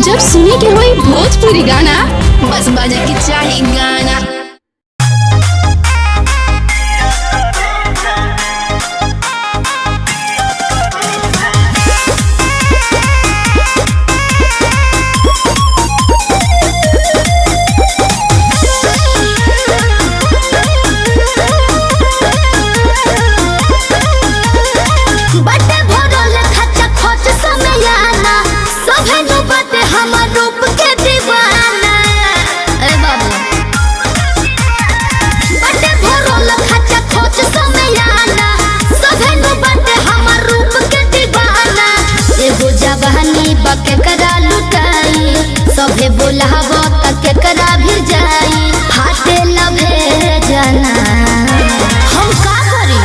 जब सुने के होई भोजपुरी गाना, बस बजे के चाही गाना। केकरा लुटाई सभे बोलावो त केकरा भी जाई फाटे लभे जाना हम का करी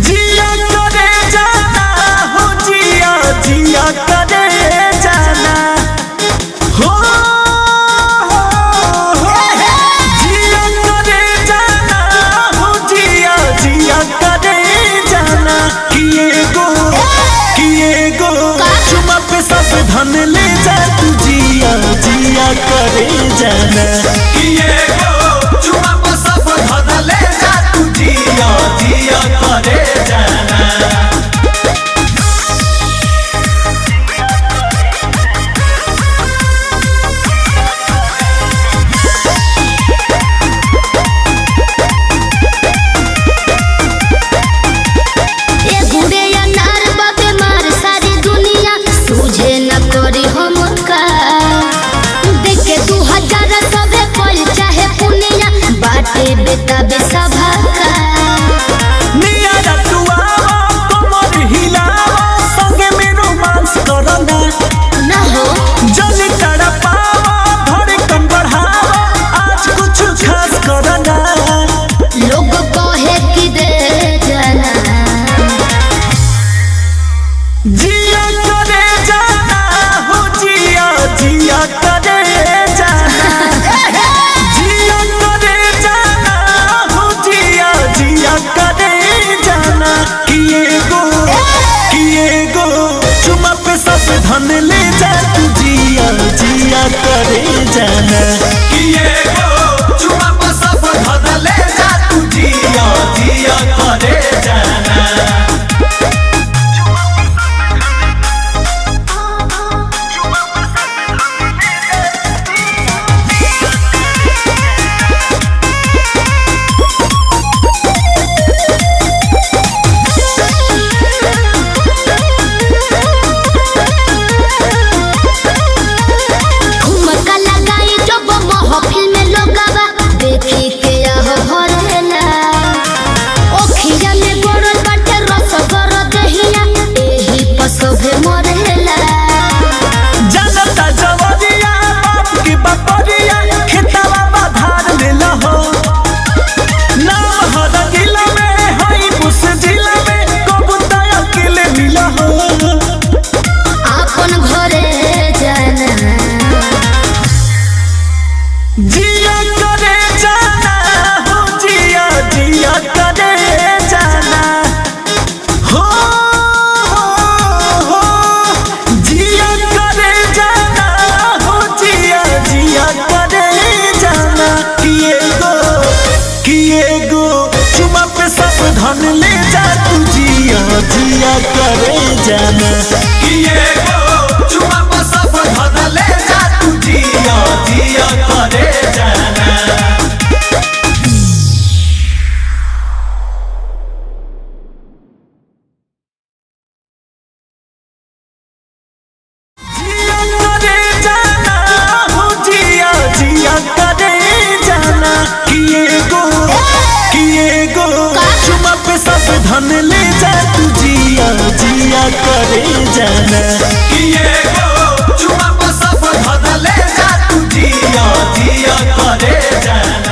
जिया करे जाना हो जिया जिया करे जाना हो जिया करे जाना हो जिया जिया करे जाना किए गो चुमा पे सब धन ले जा तू जिया जिया करे जाना किए गो चुमा पे सब धन ले जा तू जिया जिया करे जाना। बेटा बेसभा का निया तुआ कमर हिलावा संगे में रोमांस करना ना हो जल्दी तड़पावा धड़कन बढ़ावा आज कुछ खास करना लोग कहे कि दे जाना जिया करे जाना हो जिया जिया करे जाना जिया करे जाना हो जिया जिया करे जाना किए गो चुमा पे सब धन ले जा तू जिया जिया करे जाना किए गो चुमा पे सब धन ले जा तू जिया जिया करे जाना। जिया करे जाना हो जिया जिया करे जाना हो जिया करे जाना हो जिया जिया करे जाना किए गो चुमा पे सब धन ले जा तू जिया जिया करे जाना किए गो चुमा पे सब धन ले जा तू जिया जिया करे जाना। जिया करे जाना हो जिया जिया करे जाना किए गो चुमा पे सब धन ले जा तू जिया जिया करे जाना किए गो चुमा पे सब धन ले जा तू जिया जिया करे जाना।